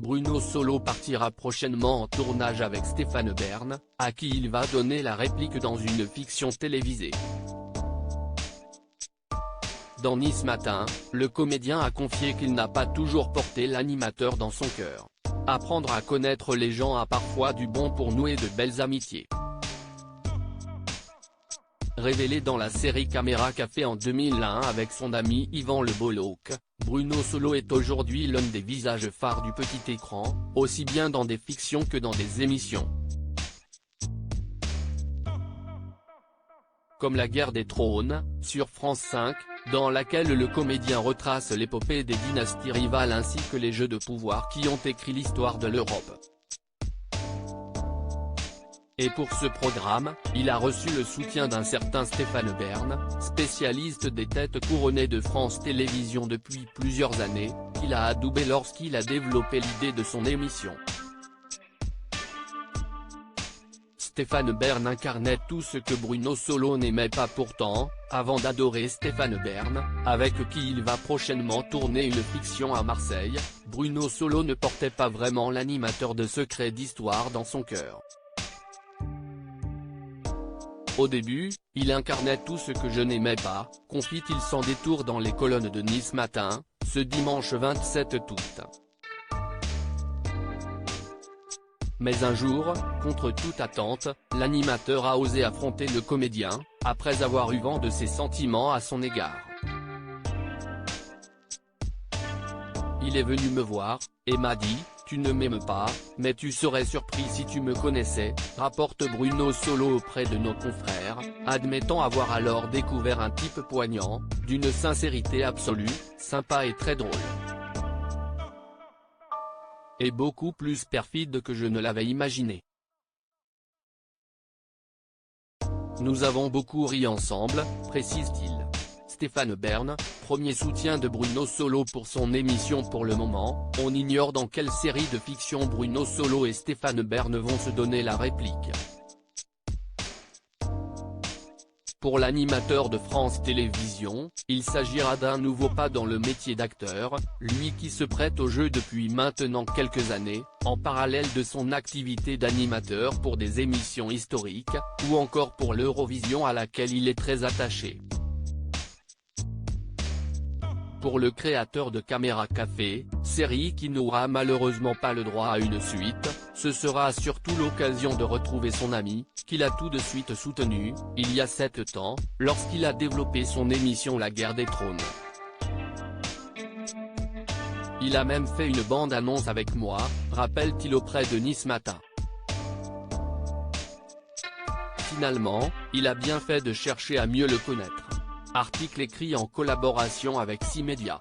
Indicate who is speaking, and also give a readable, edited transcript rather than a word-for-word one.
Speaker 1: Bruno Solo partira prochainement en tournage avec Stéphane Bern, à qui il va donner la réplique dans une fiction télévisée. Dans Nice Matin, le comédien a confié qu'il n'a pas toujours porté l'animateur dans son cœur. Apprendre à connaître les gens a parfois du bon pour nouer de belles amitiés. Révélé dans la série Caméra Café en 2001 avec son ami Yvan Le Bolloc, Bruno Solo est aujourd'hui l'un des visages phares du petit écran, aussi bien dans des fictions que dans des émissions. Comme La Guerre des Trônes, sur France 5, dans laquelle le comédien retrace l'épopée des dynasties rivales ainsi que les jeux de pouvoir qui ont écrit l'histoire de l'Europe. Et pour ce programme, il a reçu le soutien d'un certain Stéphane Bern, spécialiste des têtes couronnées de France Télévisions depuis plusieurs années, qu'il a adoubé lorsqu'il a développé l'idée de son émission. Stéphane Bern incarnait tout ce que Bruno Solo n'aimait pas pourtant, avant d'adorer Stéphane Bern, avec qui il va prochainement tourner une fiction à Marseille. Bruno Solo ne portait pas vraiment l'animateur de Secrets d'Histoire dans son cœur. Au début, il incarnait tout ce que je n'aimais pas, confie-t-il sans détour dans les colonnes de Nice Matin, ce dimanche 27 août. Mais un jour, contre toute attente, l'animateur a osé affronter le comédien, après avoir eu vent de ses sentiments à son égard. Il est venu me voir, et m'a dit, « Tu ne m'aimes pas, mais tu serais surpris si tu me connaissais », rapporte Bruno Solo auprès de nos confrères, admettant avoir alors découvert un type poignant, d'une sincérité absolue, sympa et très drôle. Et beaucoup plus perfide que je ne l'avais imaginé. Nous avons beaucoup ri ensemble, précise-t-il. Stéphane Bern, premier soutien de Bruno Solo pour son émission. Pour le moment, on ignore dans quelle série de fiction Bruno Solo et Stéphane Bern vont se donner la réplique. Pour l'animateur de France Télévisions, il s'agira d'un nouveau pas dans le métier d'acteur, lui qui se prête au jeu depuis maintenant quelques années, en parallèle de son activité d'animateur pour des émissions historiques, ou encore pour l'Eurovision à laquelle il est très attaché. Pour le créateur de Caméra Café, série qui n'aura malheureusement pas le droit à une suite, ce sera surtout l'occasion de retrouver son ami, qu'il a tout de suite soutenu, il y a 7 ans, lorsqu'il a développé son émission La Guerre des Trônes. Il a même fait une bande-annonce avec moi, rappelle-t-il auprès de Nice Matin. Finalement, il a bien fait de chercher à mieux le connaître. Article écrit en collaboration avec 6 médias.